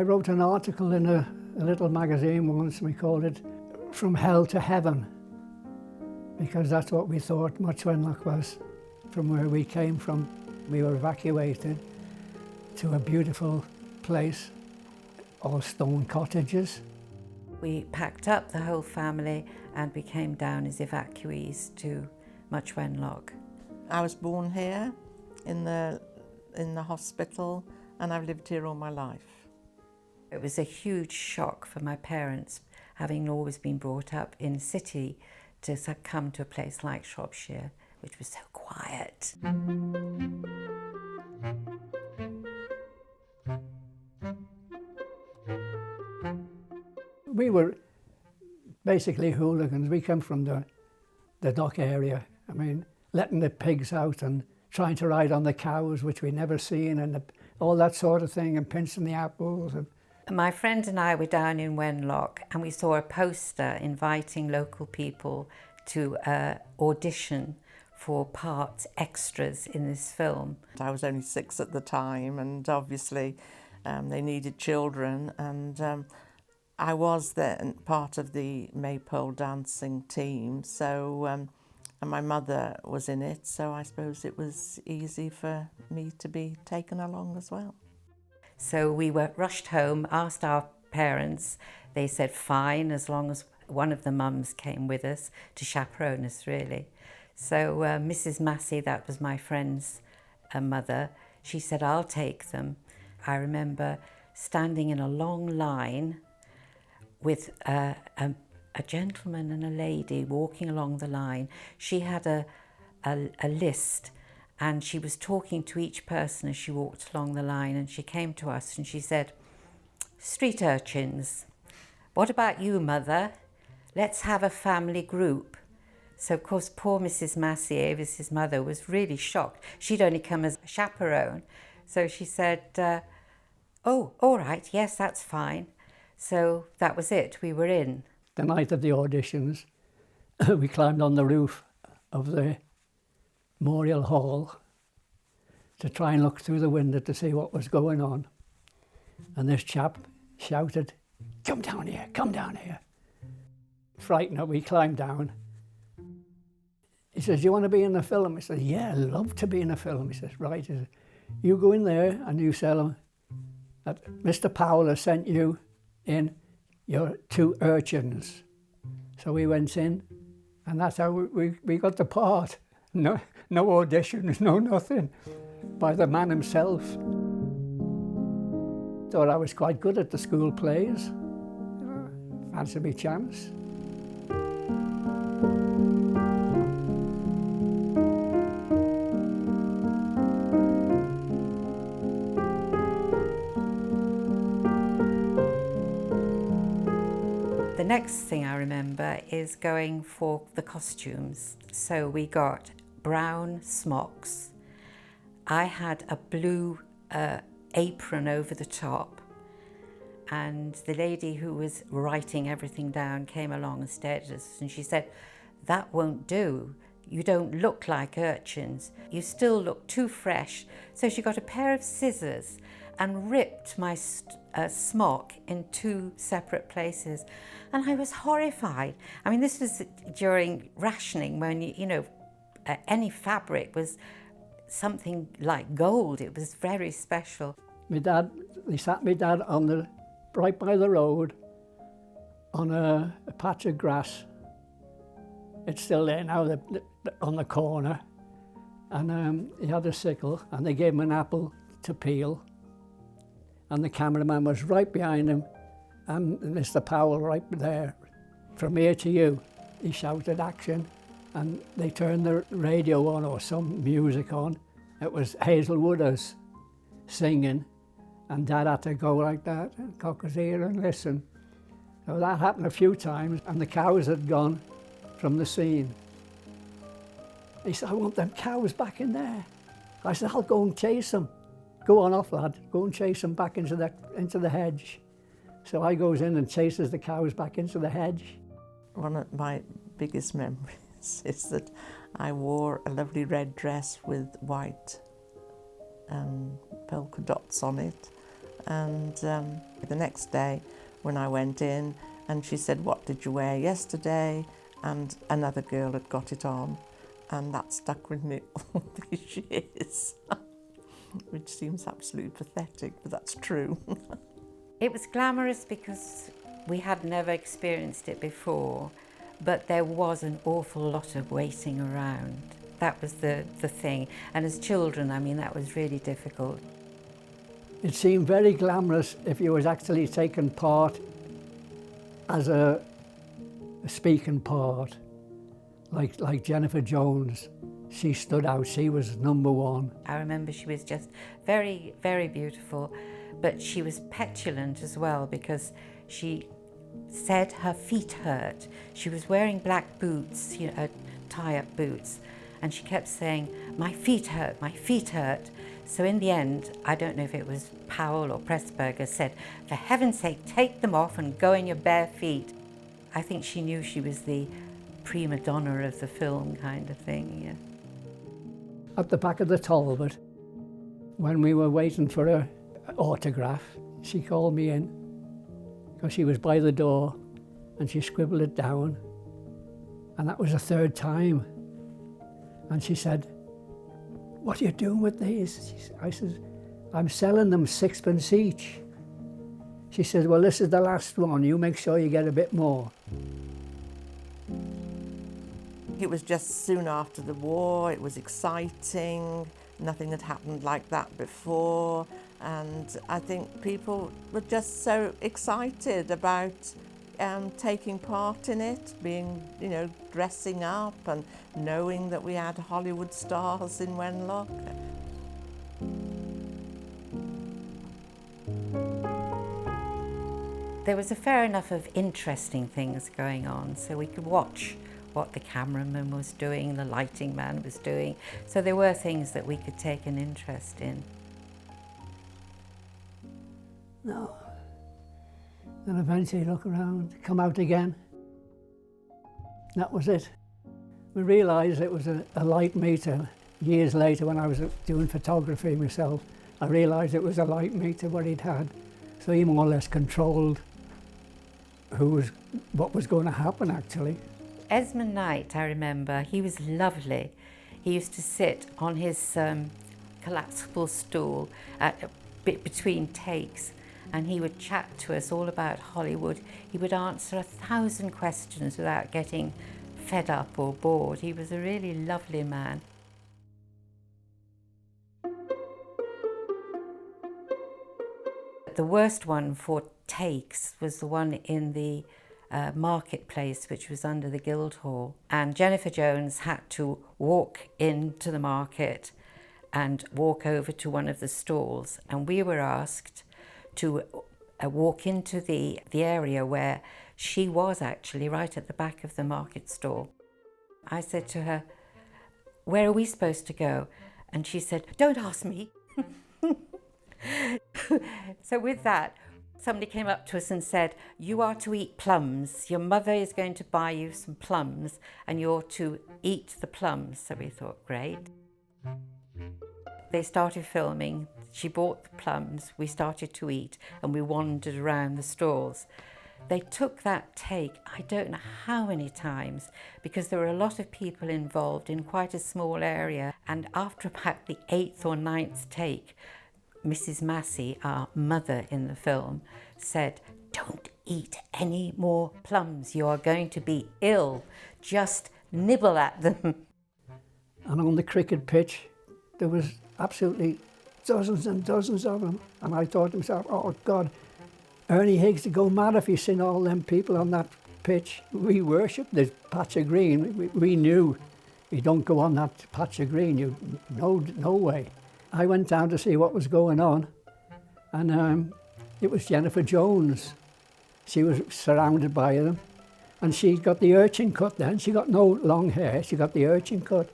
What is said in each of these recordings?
I wrote an article in a little magazine once, and we called it From Hell to Heaven, because that's what we thought Much Wenlock was from where we came from. We were evacuated to a beautiful place, all stone cottages. We packed up the whole family and we came down as evacuees to Much Wenlock. I was born here in the hospital, and I've lived here all my life. It was a huge shock for my parents, having always been brought up in the city, to come to a place like Shropshire, which was so quiet. We were basically hooligans. We come from the dock area. I mean, letting the pigs out and trying to ride on the cows, which we'd never seen, and all that sort of thing, and pinching the apples. My friend and I were down in Wenlock, and we saw a poster inviting local people to audition for part extras in this film. I was only 6 at the time, and obviously they needed children, and I was then part of the maypole dancing team, so and my mother was in it, so I suppose it was easy for me to be taken along as well. So we were rushed home, asked our parents. They said fine, as long as one of the mums came with us to chaperone us, really. So Mrs. Massey, that was my friend's mother, she said, I'll take them. I remember standing in a long line with a gentleman and a lady walking along the line. She had a list, and she was talking to each person as she walked along the line, and she came to us and she said, street urchins, what about you, mother? Let's have a family group. So of course poor Mrs. Massey, Avis's mother, was really shocked. She'd only come as a chaperone. So she said, oh, all right, yes, that's fine. So that was it, we were in. The night of the auditions, we climbed on the roof of the Memorial Hall to try and look through the window to see what was going on. And this chap shouted, come down here, come down here. Frightened, we climbed down. He says, do you want to be in the film? I said, yeah, I'd love to be in a film. He says, right. He says, you go in there and you tell him that Mr. Powell has sent you in your 2 urchins. So we went in, and that's how we got the part. No auditions, no nothing, by the man himself. Thought I was quite good at the school plays. Fancy me chance. The next thing I remember is going for the costumes. So we got brown smocks. I had a blue apron over the top, and the lady who was writing everything down came along and stared at us, and she said, that won't do. You don't look like urchins. You still look too fresh. So she got a pair of scissors and ripped my smock in 2 separate places. And I was horrified. I mean, this was during rationing, when, you know, any fabric was something like gold. It was very special. My dad, they sat my dad on right by the road on a patch of grass. It's still there now, on the corner. And he had a sickle, and they gave him an apple to peel. And the cameraman was right behind him, and Mr. Powell right there. From here to you, he shouted action, and they turned the radio on, or some music on. It was Hazel Wooders singing, and Dad had to go like that, and cock his ear and listen. So that happened a few times, and the cows had gone from the scene. He said, I want them cows back in there. I said, I'll go and chase them. Go on off, lad, go and chase them back into the hedge. So I goes in and chases the cows back into the hedge. One of my biggest memories is that I wore a lovely red dress with white polka dots on it, And the next day when I went in, and she said, "What did you wear yesterday?" And another girl had got it on, and that stuck with me all these years, which seems absolutely pathetic, but that's true. It was glamorous because we had never experienced it before, but there was an awful lot of waiting around. That was the thing. And as children, I mean, that was really difficult. It seemed very glamorous if you was actually taking part as a speaking part, like Jennifer Jones. She stood out, she was #1. I remember she was just very, very beautiful, but she was petulant as well because she said her feet hurt. She was wearing black boots, you know, tie-up boots, and she kept saying, "My feet hurt, my feet hurt." So in the end, I don't know if it was Powell or Pressburger, said, "For heaven's sake, take them off and go in your bare feet." I think she knew she was the prima donna of the film kind of thing, yeah. At the back of the Talbot, when we were waiting for her autograph, she called me in because she was by the door and she scribbled it down, and that was the 3rd time. And she said, "What are you doing with these?" I said, "I'm selling them 6p each." She said, "Well, this is the last one. You make sure you get a bit more." It was just soon after the war. It was exciting. Nothing had happened like that before. And I think people were just so excited about taking part in it, being, you know, dressing up and knowing that we had Hollywood stars in Wenlock. There was a fair enough of interesting things going on, so we could watch what the cameraman was doing, the lighting man was doing. So there were things that we could take an interest in. No. Then eventually look around, come out again. That was it. We realised it was a light meter. Years later, when I was doing photography myself, I realised it was a light meter what he'd had. So he more or less controlled what was going to happen actually. Esmond Knight, I remember, he was lovely. He used to sit on his collapsible stool between takes, and he would chat to us all about Hollywood. He would answer 1,000 questions without getting fed up or bored. He was a really lovely man. The worst one for takes was the one in the marketplace, which was under the Guildhall, and Jennifer Jones had to walk into the market and walk over to one of the stalls, and we were asked to walk into the area where she was actually, right at the back of the market stall. I said to her, "Where are we supposed to go?" And she said, "Don't ask me." So with that, somebody came up to us and said, "You are to eat plums. Your mother is going to buy you some plums and you're to eat the plums." So we thought, great. They started filming. She bought the plums. We started to eat and we wandered around the stalls. They took that take, I don't know how many times, because there were a lot of people involved in quite a small area. And after about the 8th or 9th take, Mrs. Massey, our mother in the film, said, "Don't eat any more plums. You are going to be ill. Just nibble at them." And on the cricket pitch, there was absolutely dozens and dozens of them. And I thought to myself, oh God, Ernie Higgs would go mad if he'd seen all them people on that pitch. We worshipped this patch of green. We knew you don't go on that patch of green. No way. I went down to see what was going on, and it was Jennifer Jones. She was surrounded by them, and she got the urchin cut then. She got no long hair, she got the urchin cut.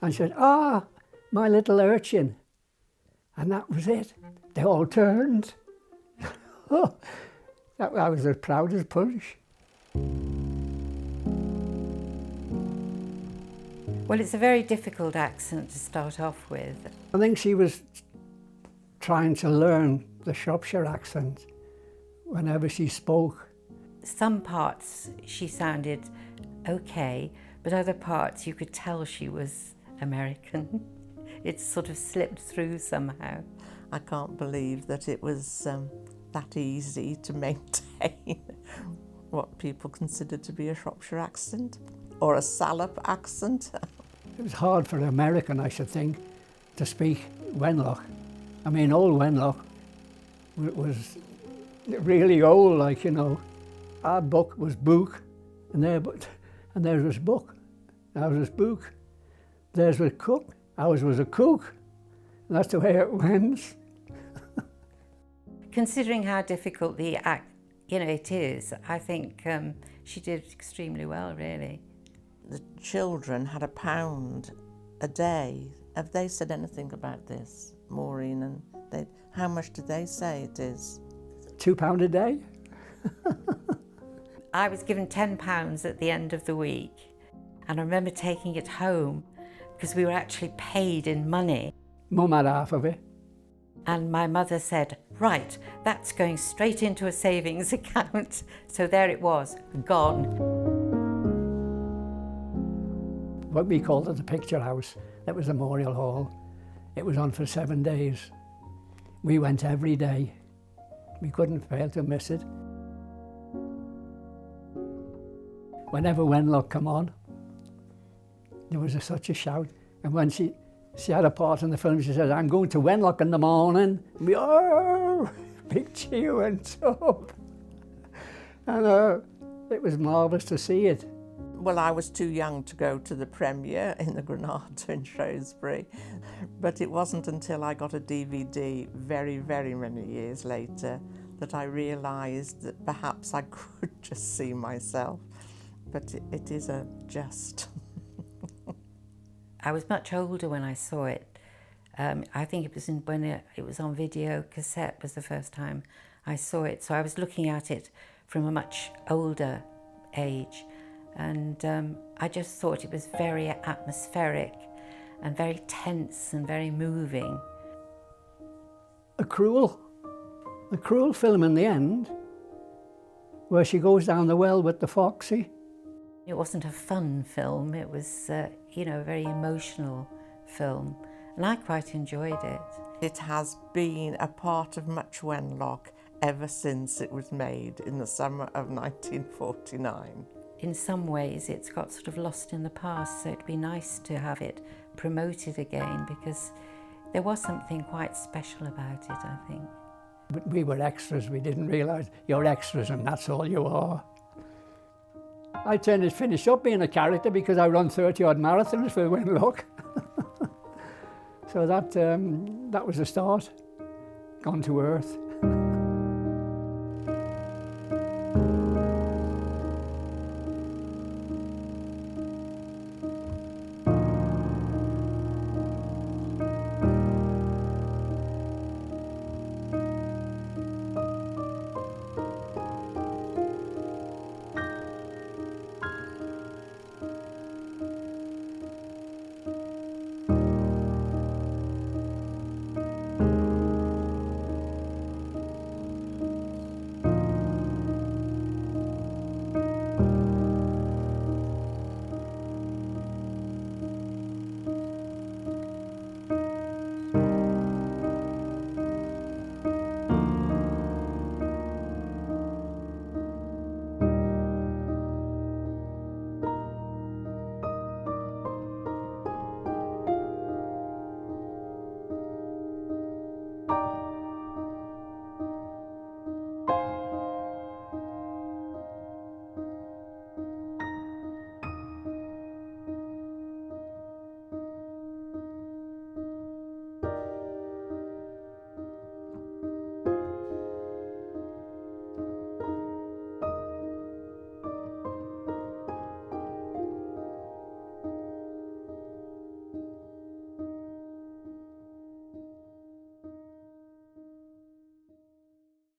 And she said, "Ah, my little urchin." And that was it. They all turned. Oh, I was as proud as punch. Well, it's a very difficult accent to start off with. I think she was trying to learn the Shropshire accent whenever she spoke. Some parts she sounded okay, but other parts you could tell she was American. It sort of slipped through somehow. I can't believe that it was that easy to maintain what people consider to be a Shropshire accent or a Salop accent. It was hard for an American, I should think, to speak Wenlock. I mean, old Wenlock was really old, like, you know. Our book was book, and theirs was book. Ours was book. Theirs was cook. Ours was a cook. And that's the way it went. Considering how difficult the act, it is, I think she did extremely well, really. The children had £1 a day. Have they said anything about this, Maureen? And how much did they say it is? £2 a day. I was given £10 at the end of the week, and I remember taking it home because we were actually paid in money. Mum had half of it. And my mother said, right, that's going straight into a savings account. So there it was, gone. What we called it the picture house, that was the Memorial Hall. It was on for 7 days. We went every day. We couldn't fail to miss it. Whenever Wenlock come on, there was such a shout. And when she had a part in the film, she said, I'm going to Wenlock in the morning. And we, oh, big cheer went up. And it was marvellous to see it. Well, I was too young to go to the premiere in the Granada in Shrewsbury, but it wasn't until I got a DVD very, very many years later that I realised that perhaps I could just see myself, but it is a just. I was much older when I saw it. I think it was when it was on video cassette was the first time I saw it, so I was looking at it from a much older age. And I just thought it was very atmospheric and very tense and very moving. A cruel film in the end, where she goes down the well with the foxy. It wasn't a fun film, it was, a very emotional film, and I quite enjoyed it. It has been a part of Much Wenlock ever since it was made in the summer of 1949. In some ways it's got sort of lost in the past, so it'd be nice to have it promoted again because there was something quite special about it, I think. But we were extras, we didn't realise you're extras and that's all you are. I tend to finish up being a character because I run 30-odd marathons for Wenlock. So that was the start, gone to earth.